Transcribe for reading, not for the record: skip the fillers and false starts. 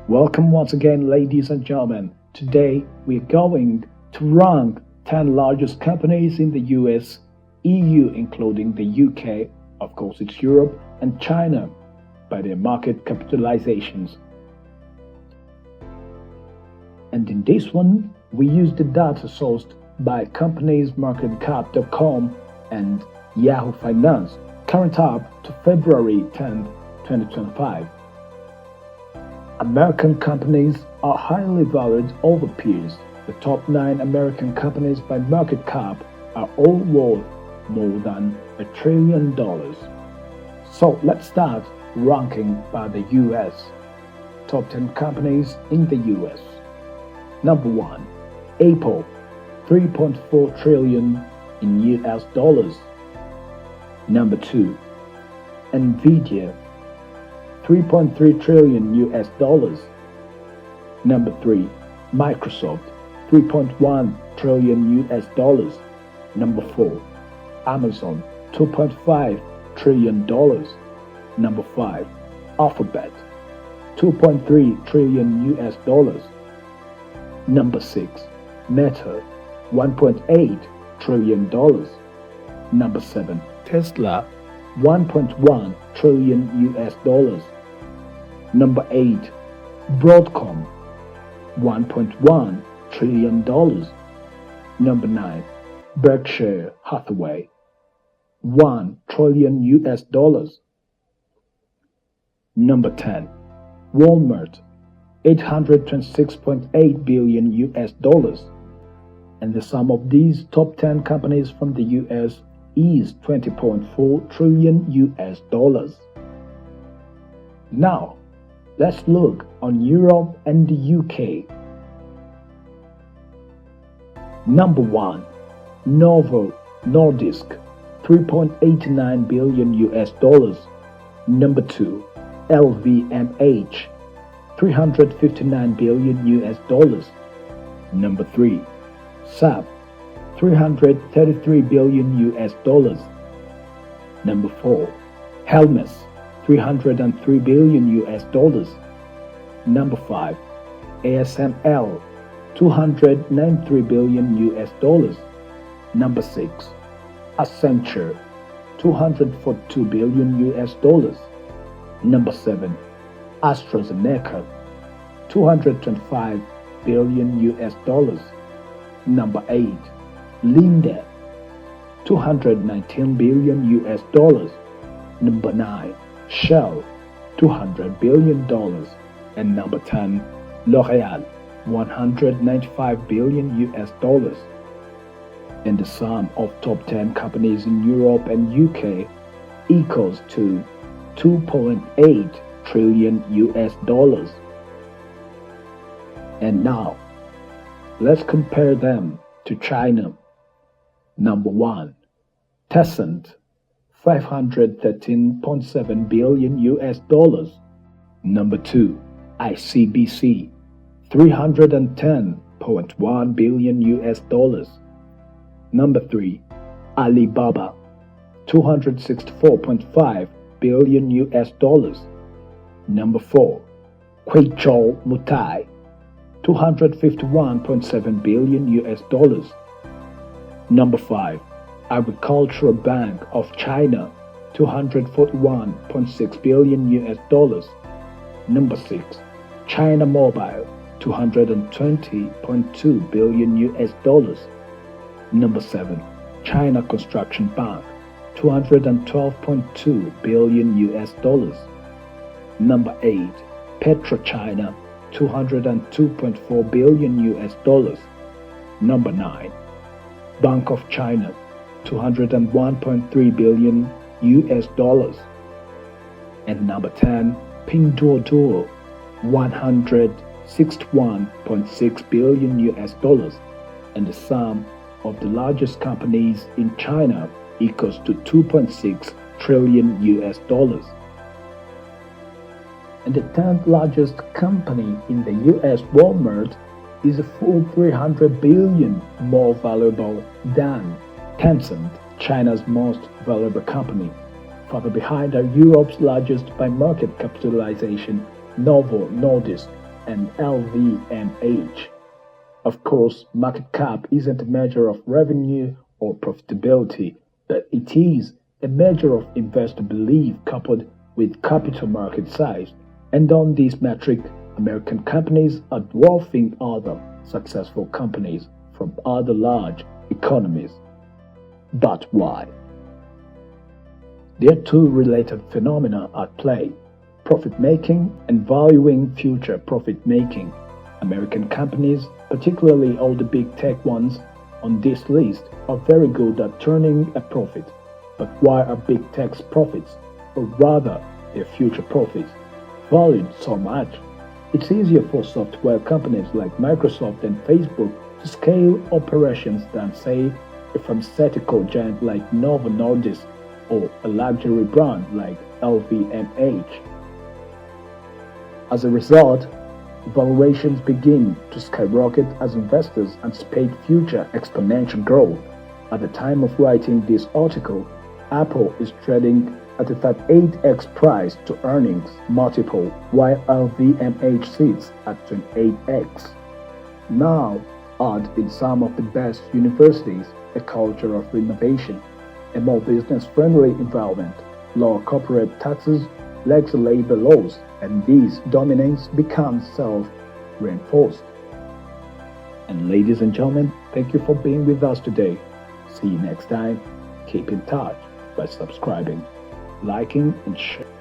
Welcome once again, ladies and gentlemen. Today we're going to rank 10 largest companies in the US, EU, including the UK, of course it's Europe, and China, by their market capitalizations. And in this one, we use the data sourced by companiesmarketcap.com and Yahoo Finance, current up to February 10, 2025. American companies are highly valued over peers. The top 9 American companies by market cap are all worth more than $1 trillion. So let's start ranking by the US. Top 10 companies in the US. Number 1. Apple, 3.4 trillion in US dollars. Number 2. Nvidia, 3.3 trillion US dollars. Number 3. Microsoft, 3.1 trillion US dollars. Number 4. Amazon, 2.5 trillion dollars. Number 5. Alphabet, 2.3 trillion US dollars. Number 6. Meta, 1.8 trillion dollars. Number 7. Tesla, 1.1 trillion US dollars. Number 8. Broadcom, 1.1 trillion dollars. Number 9. Berkshire Hathaway, 1 trillion US dollars. Number 10. Walmart, 826.8 billion US dollars. And the sum of these top 10 companies from the US is 20.4 trillion US dollars. Now, let's look on Europe and the UK. Number 1. Novo Nordisk, 3.89 billion US dollars. Number 2. LVMH, 359 billion US dollars. Number 3. SAP, 333 billion US dollars. Number 4. Hermes, 303 billion US dollars. Number 5. ASML, 293 billion US dollars. Number 6. Accenture, 242 billion US dollars. Number 7. AstraZeneca, 225 billion US dollars. Number 8. Linde, 219 billion US dollars. Number 9. Shell, $200 billion. And number 10. L'Oreal, 195 billion US dollars. And the sum of top 10 companies in Europe and UK equals to 2.8 trillion US dollars. And now, let's compare them to China. Number 1. Tencent, 513.7 billion US dollars. Number 2. ICBC, 310.1 billion US dollars. Number 3. Alibaba, 264.5 billion US dollars. Number 4. Queichou Mutai, 251.7 billion US dollars. Number 5. Agricultural Bank of China, 241.6 billion US dollars. Number 6. China Mobile, 220.2 billion US dollars. Number 7. China Construction Bank, 212.2 billion US dollars. Number 8. PetroChina, 202.4 billion US dollars. Number 9. Bank of China, 201.3 billion US dollars. And number 10. Pinduoduo, 161.6 billion US dollars. And the sum of the largest companies in China equals to 2.6 trillion US dollars. And the 10th largest company in the US, Walmart, is a full 300 billion more valuable than Tencent, China's most valuable company. Further behind are Europe's largest by market capitalization, Novo Nordisk, and LVMH. Of course, market cap isn't a measure of revenue or profitability, but it is a measure of investor belief coupled with capital market size. And on this metric, American companies are dwarfing other successful companies from other large economies. But why? There are two related phenomena at play: profit making and valuing future profit making. American companies, particularly all the big tech ones on this list, are very good at turning a profit. But why are big tech's profits, or rather their future profits, valued so much? It's easier for software companies like Microsoft and Facebook to scale operations than, say, a pharmaceutical giant like Novo Nordisk or a luxury brand like LVMH. As a result, valuations begin to skyrocket as investors anticipate future exponential growth. At the time of writing this article, Apple is trading at a 38x price to earnings multiple, while LVMH sits at 28x. Now, add in some of the best universities a culture of innovation, a more business-friendly environment, lower corporate taxes, lax labor laws, and this dominance becomes self-reinforced. And ladies and gentlemen, thank you for being with us today. See you next time. Keep in touch by subscribing, liking, and sharing.